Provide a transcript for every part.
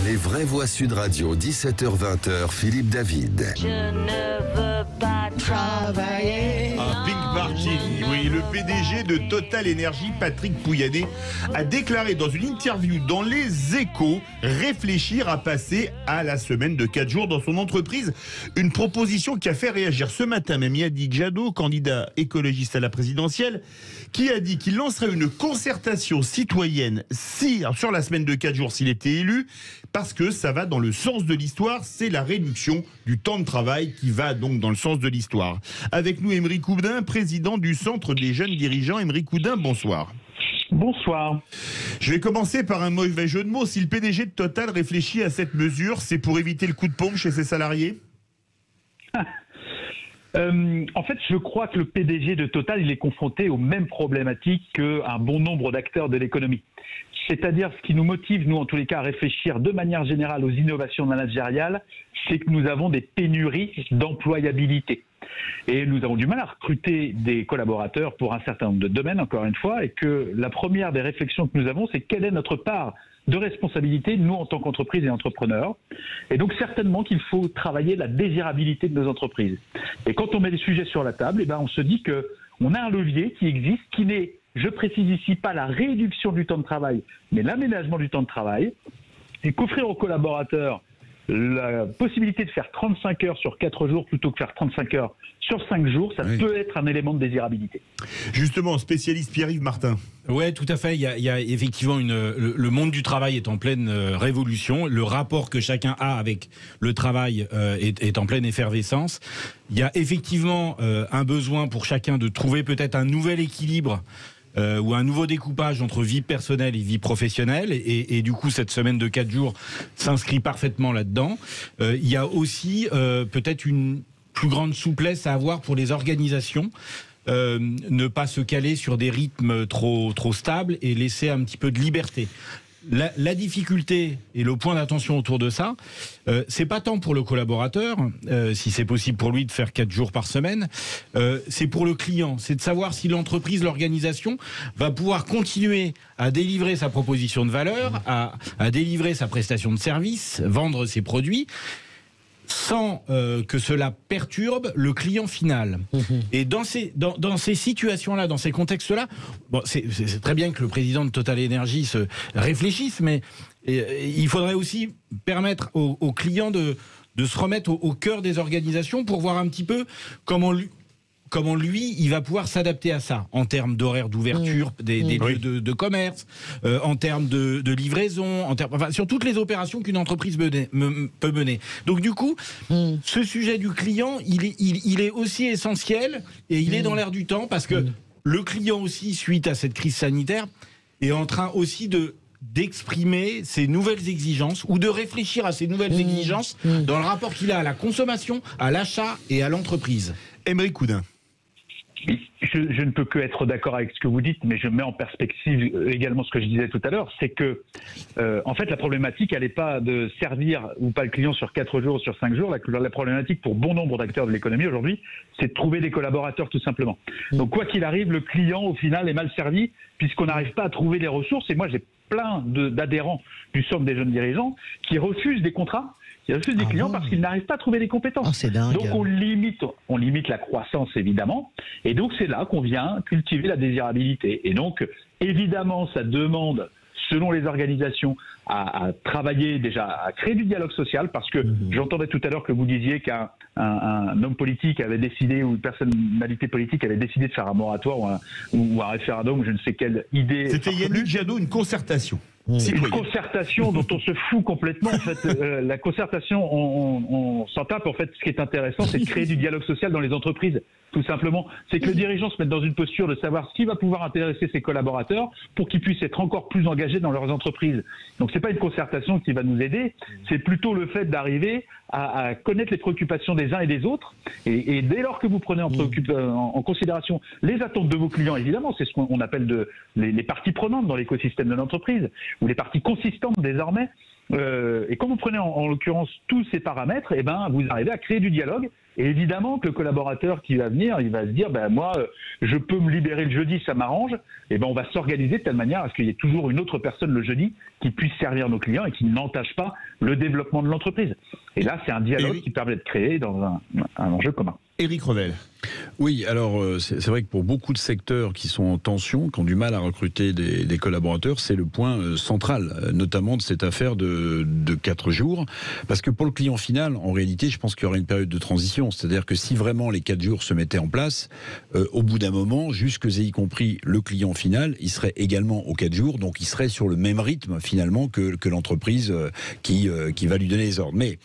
Les vraies voix Sud Radio, 17h-20h, Philippe David. Je ne veux pas travailler. Un Pink Party, oui, le PDG de Total Energy, Patrick Pouyanné, a déclaré dans une interview dans Les Échos réfléchir à passer à la semaine de 4 jours dans son entreprise. Une proposition qui a fait réagir ce matin même Yannick Jadot, candidat écologiste à la présidentielle, qui a dit qu'il lancerait une concertation citoyenne sur la semaine de 4 jours s'il était élu, parce que ça va dans le sens de l'histoire, c'est la réduction du temps de travail qui va donc dans le sens de l'histoire. Avec nous, Aymeric Oudin, président du Centre des jeunes dirigeants. Aymeric Oudin, bonsoir. Bonsoir. Je vais commencer par un mauvais jeu de mots. Si le PDG de Total réfléchit à cette mesure, c'est pour éviter le coup de pompe chez ses salariés ? En fait, je crois que le PDG de Total, il est confronté aux mêmes problématiques qu'un bon nombre d'acteurs de l'économie. C'est-à-dire, ce qui nous motive, nous, en tous les cas, à réfléchir de manière générale aux innovations managériales, c'est que nous avons des pénuries d'employabilité. Et nous avons du mal à recruter des collaborateurs pour un certain nombre de domaines, encore une fois, et que la première des réflexions que nous avons, c'est quelle est notre part de responsabilité, nous, en tant qu'entreprise et entrepreneurs. Et donc, certainement qu'il faut travailler la désirabilité de nos entreprises. Et quand on met des sujets sur la table, on se dit qu'on a un levier qui existe, qui n'est, je précise ici, pas la réduction du temps de travail, mais l'aménagement du temps de travail, et qu'offrir aux collaborateurs la possibilité de faire 35 heures sur 4 jours plutôt que faire 35 heures sur 5 jours, ça peut être un élément de désirabilité. Justement, spécialiste Pierre-Yves Martin. Ouais, tout à fait. Il y a effectivement le monde du travail est en pleine révolution. Le rapport que chacun a avec le travail est en pleine effervescence. Il y a effectivement un besoin pour chacun de trouver peut-être un nouvel équilibre ou un nouveau découpage entre vie personnelle et vie professionnelle. Et du coup, cette semaine de 4 jours s'inscrit parfaitement là-dedans. Il y a aussi peut-être une plus grande souplesse à avoir pour les organisations. Ne pas se caler sur des rythmes trop stables et laisser un petit peu de liberté. La difficulté et le point d'attention autour de ça, c'est pas tant pour le collaborateur, si c'est possible pour lui de faire 4 jours par semaine, c'est pour le client, c'est de savoir si l'entreprise, l'organisation va pouvoir continuer à délivrer sa proposition de valeur, à délivrer sa prestation de service, vendre ses produits, sans que cela perturbe le client final. Et dans ces situations-là, dans ces contextes-là, bon, c'est très bien que le président de Total Energy se réfléchisse, mais il faudrait aussi permettre aux clients de se remettre au cœur des organisations pour voir un petit peu comment lui, il va pouvoir s'adapter à ça, en termes d'horaire d'ouverture des lieux de commerce, en termes de livraison, sur toutes les opérations qu'une entreprise peut mener. Donc du coup, ce sujet du client, il est aussi essentiel et il est dans l'air du temps parce que le client aussi, suite à cette crise sanitaire, est en train aussi d'exprimer ses nouvelles exigences ou de réfléchir à ces nouvelles exigences dans le rapport qu'il a à la consommation, à l'achat et à l'entreprise. Aymeric Oudin. Je ne peux que être d'accord avec ce que vous dites, mais je mets en perspective également ce que je disais tout à l'heure, c'est que, en fait, la problématique, elle n'est pas de servir ou pas le client sur 4 jours ou sur 5 jours. La problématique pour bon nombre d'acteurs de l'économie aujourd'hui, c'est de trouver des collaborateurs tout simplement. Donc, quoi qu'il arrive, le client, au final, est mal servi puisqu'on n'arrive pas à trouver les ressources. Et moi, j'ai plein d'adhérents du Centre des jeunes dirigeants qui refusent des contrats, qui refusent des clients parce qu'ils n'arrivent pas à trouver des compétences. C'est dingue. Donc on limite la croissance évidemment, et donc c'est là qu'on vient cultiver la désirabilité. Et donc évidemment ça demande, selon les organisations, à travailler déjà, à créer du dialogue social, parce que j'entendais tout à l'heure que vous disiez qu'un homme politique avait décidé, ou une personnalité politique avait décidé de faire un moratoire ou un référendum, ou je ne sais quelle idée. C'était Yannick Jadot, une concertation. Une concertation dont on se fout complètement. En fait, la concertation, on s'en tape. En fait, ce qui est intéressant, c'est de créer du dialogue social dans les entreprises, tout simplement. C'est que le dirigeant se mette dans une posture de savoir ce qui va pouvoir intéresser ses collaborateurs pour qu'ils puissent être encore plus engagés dans leurs entreprises. Donc, c'est pas une concertation qui va nous aider, c'est plutôt le fait d'arriver à connaître les préoccupations des uns et des autres. Et dès lors que vous prenez en considération les attentes de vos clients, évidemment, c'est ce qu'on appelle les parties prenantes dans l'écosystème de l'entreprise, ou les parties consistantes désormais, Et quand vous prenez en l'occurrence tous ces paramètres, eh ben, vous arrivez à créer du dialogue. Et évidemment que le collaborateur qui va venir, il va se dire, moi, je peux me libérer le jeudi, ça m'arrange. Et ben, on va s'organiser de telle manière à ce qu'il y ait toujours une autre personne le jeudi qui puisse servir nos clients et qui n'entache pas le développement de l'entreprise. Et là, c'est un dialogue qui permet de créer dans un enjeu commun. Éric Revel. Oui, alors c'est vrai que pour beaucoup de secteurs qui sont en tension, qui ont du mal à recruter des collaborateurs, c'est le point central, notamment de cette affaire de 4 jours. Parce que pour le client final, en réalité, je pense qu'il y aura une période de transition. C'est-à-dire que si vraiment les 4 jours se mettaient en place, au bout d'un moment, jusque et y compris le client final, il serait également aux 4 jours, donc il serait sur le même rythme finalement que l'entreprise qui va lui donner les ordres. Mais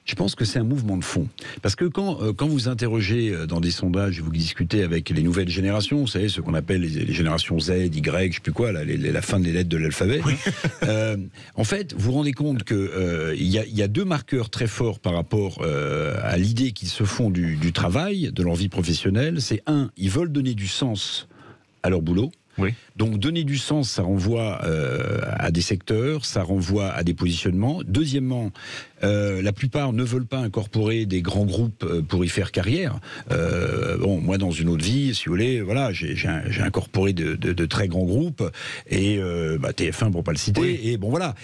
je pense que c'est un mouvement de fond. Parce que quand vous interrogez dans des sondages, vous discutez avec les nouvelles générations, vous savez, ce qu'on appelle les générations Z, Y, je ne sais plus quoi, la fin des lettres de l'alphabet, oui. En fait, vous vous rendez compte qu'il y a 2 marqueurs très forts par rapport à l'idée qu'ils se font du travail, de leur vie professionnelle. C'est ils veulent donner du sens à leur boulot. Oui. Donc donner du sens, ça renvoie à des secteurs, ça renvoie à des positionnements. Deuxièmement, la plupart ne veulent pas incorporer des grands groupes pour y faire carrière. Moi, dans une autre vie, si vous voulez, voilà, j'ai incorporé de très grands groupes et TF1 pour pas le citer. Oui. Et bon voilà.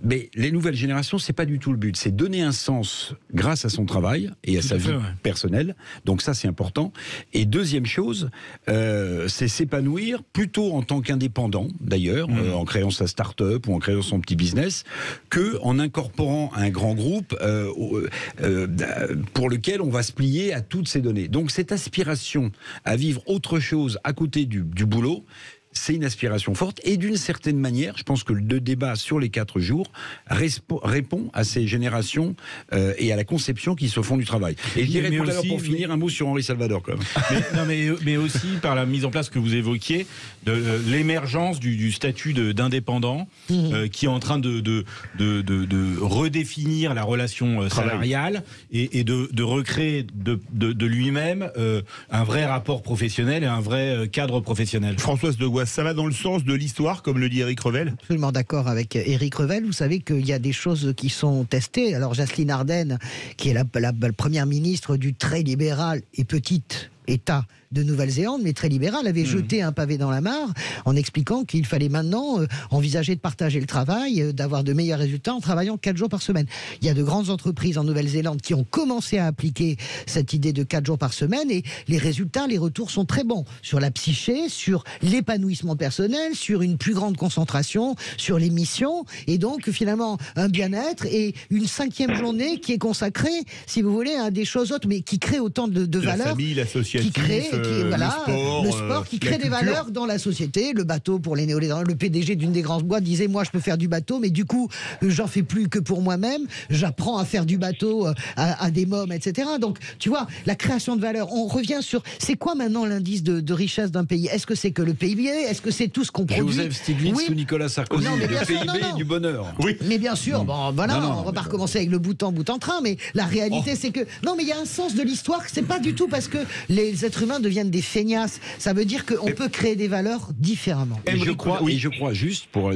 Mais les nouvelles générations, c'est pas du tout le but. C'est donner un sens grâce à son travail et à sa vie personnelle. Donc ça, c'est important. Et deuxième chose, c'est s'épanouir plutôt en tant qu'indépendant, d'ailleurs, en créant sa start-up ou en créant son petit business, que en incorporant un grand groupe pour lequel on va se plier à toutes ces données. Donc cette aspiration à vivre autre chose à côté du boulot, c'est une aspiration forte et d'une certaine manière, je pense que le débat sur les 4 jours répond à ces générations et à la conception qui se font du travail. Et je dirais pour finir un mot sur Henri Salvador quand même. Mais aussi par la mise en place que vous évoquiez de l'émergence du statut d'indépendant qui est en train de redéfinir la relation salariale et de recréer de lui-même un vrai rapport professionnel et un vrai cadre professionnel. Françoise Degois, ça va dans le sens de l'histoire, comme le dit Éric Revel? Absolument d'accord avec Éric Revel. Vous savez qu'il y a des choses qui sont testées. Alors Jacqueline Ardern, qui est la première ministre du très libéral et petit État de Nouvelle-Zélande, mais très libéral, avait jeté un pavé dans la mare en expliquant qu'il fallait maintenant envisager de partager le travail, d'avoir de meilleurs résultats en travaillant 4 jours par semaine. Il y a de grandes entreprises en Nouvelle-Zélande qui ont commencé à appliquer cette idée de 4 jours par semaine et les résultats, les retours sont très bons sur la psyché, sur l'épanouissement personnel, sur une plus grande concentration, sur les missions et donc finalement un bien-être et une 5e journée qui est consacrée, si vous voulez, à des choses autres, mais qui crée autant de valeurs. La famille, l'associatif, le sport qui crée des valeurs dans la société. Le bateau pour les néo-zélandais, le PDG d'une des grandes boîtes disait moi je peux faire du bateau, mais du coup j'en fais plus que pour moi-même. J'apprends à faire du bateau à des mômes, etc. Donc tu vois, la création de valeur. On revient sur c'est quoi maintenant l'indice de richesse d'un pays? Est-ce que c'est que le PIB? Est-ce que c'est tout ce qu'on produit? Joseph Stiglitz ou Nicolas Sarkozy? Non, mais le PIB du bonheur. Oui. Mais bien sûr, bon voilà, on va pas recommencer avec le bout en train, mais la réalité c'est que non, mais il y a un sens de l'histoire. C'est pas du tout parce que les êtres humains deviennent des feignasses. Ça veut dire qu'on peut créer des valeurs différemment. Et je crois, juste pour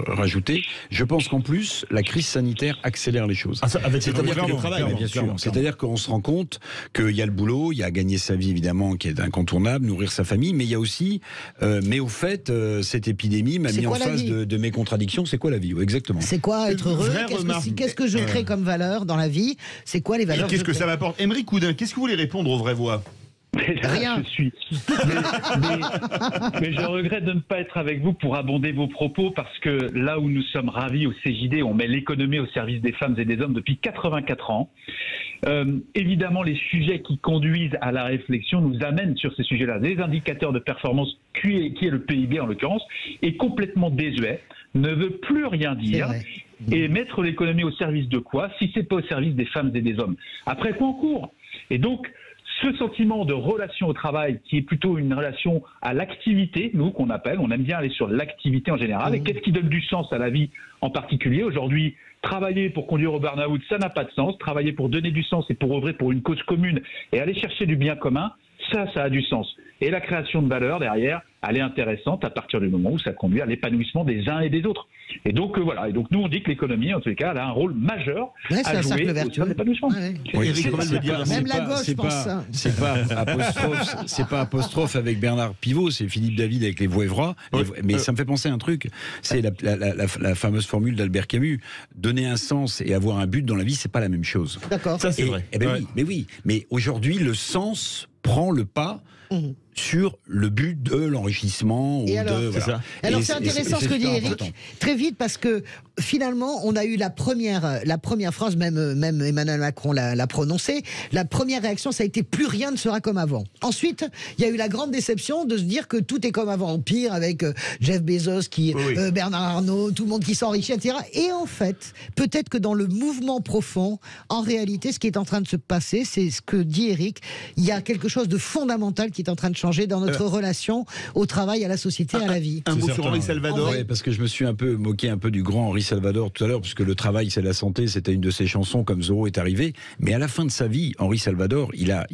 rajouter, je pense qu'en plus, la crise sanitaire accélère les choses. C'est-à-dire que le travail, bien sûr. C'est-à-dire qu'on se rend compte qu'il y a le boulot, il y a gagner sa vie évidemment qui est incontournable, nourrir sa famille, mais il y a aussi, mais au fait, cette épidémie m'a mis en face de mes contradictions. C'est quoi la vie? Exactement. C'est quoi être heureux? Qu'est-ce que je crée comme valeur dans la vie? C'est quoi les valeurs? Qu'est-ce que ça m'apporte? Aymeric Oudin, qu'est-ce que vous voulez répondre aux vraies voix? Rien. Mais je regrette de ne pas être avec vous pour abonder vos propos parce que là où nous sommes ravis au CJD, on met l'économie au service des femmes et des hommes depuis 84 ans. Évidemment, les sujets qui conduisent à la réflexion nous amènent sur ces sujets-là. Les indicateurs de performance, qui est le PIB en l'occurrence, est complètement désuet, ne veut plus rien dire. Et mettre l'économie au service de quoi si c'est pas au service des femmes et des hommes? Après quoi on court? Et donc, ce sentiment de relation au travail qui est plutôt une relation à l'activité, nous qu'on appelle, on aime bien aller sur l'activité en général, et qu'est-ce qui donne du sens à la vie en particulier? Aujourd'hui, travailler pour conduire au burn-out, ça n'a pas de sens. Travailler pour donner du sens et pour œuvrer pour une cause commune et aller chercher du bien commun, ça a du sens. Et la création de valeur derrière, elle est intéressante à partir du moment où ça conduit à l'épanouissement des uns et des autres. Et donc voilà. Et donc nous on dit que l'économie, en tous les cas, elle a un rôle majeur Ouais, c'est à un cercle jouer au vertueux. sein de l'épanouissement. Ouais, ouais. Éric Revel veut dire. Même la gauche c'est pense ça. C'est pas apostrophe avec Bernard Pivot, c'est Philippe David avec les Voévras. Mais ça me fait penser à un truc. C'est la fameuse formule d'Albert Camus. Donner un sens et avoir un but dans la vie, c'est pas la même chose. D'accord. Ça, c'est vrai. Eh ben oui. Mais aujourd'hui, le sens prend le pas sur le but de l'enrichissement. Et alors, voilà. ça. Alors c'est intéressant ce que dit super Éric, important. très vite, parce que finalement on a eu la première phrase, même Emmanuel Macron l'a prononcée, la première réaction ça a été plus rien ne sera comme avant. Ensuite il y a eu la grande déception de se dire que tout est comme avant, pire avec Jeff Bezos, Bernard Arnault, tout le monde qui s'enrichit, etc. Et en fait, peut-être que dans le mouvement profond, en réalité ce qui est en train de se passer, c'est ce que dit Éric, il y a quelque chose de fondamental qui est en train de changer dans notre relation au travail, à la société, à la vie. Un mot sur certain, Henri ouais. Salvador. Ouais, parce que je me suis un peu moqué du grand Henri Salvador tout à l'heure, puisque le travail c'est la santé, c'était une de ses chansons comme Zorro est arrivé. Mais à la fin de sa vie, Henri Salvador, il a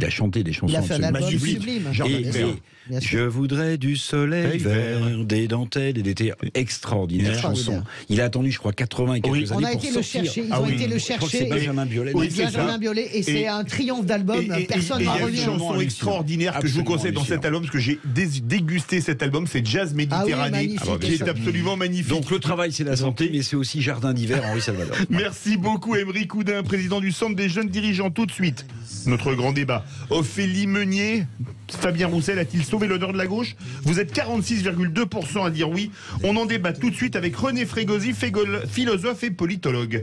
chanté des chansons Il a fait un album Sublime. sublime. Jardin Et- d'hiver. Bien Je sûr. voudrais du soleil vert, des dentelles et des thés. Extraordinaire Extraordinaire. chanson. Il a attendu, je crois, 80 et quelques Oui. années On a pour été le sortir. chercher, ils Ah ont oui. été le Je crois que c'est chercher. Benjamin Biolay. Oui, Et c'est Benjamin ça. Biolay, et c'est un triomphe d'album. Personne et ne va il y a une revenir. chanson Absolument extraordinaire que je vous hallucinant. conseille dans cet album, parce que j'ai dégusté cet album, c'est Jazz Méditerranée, magnifique. qui est absolument magnifique. Donc le travail c'est la santé, mais c'est aussi Jardin d'hiver, Henri Salvador. Merci beaucoup Émeric Oudin, président du Centre des jeunes dirigeants. Tout de suite, notre grand débat. Ophélie Meunier, Fabien Roussel a-t-il sauvé l'honneur de la gauche? Vous êtes 46,2% à dire oui. On en débat tout de suite avec René Frégosi, philosophe et politologue.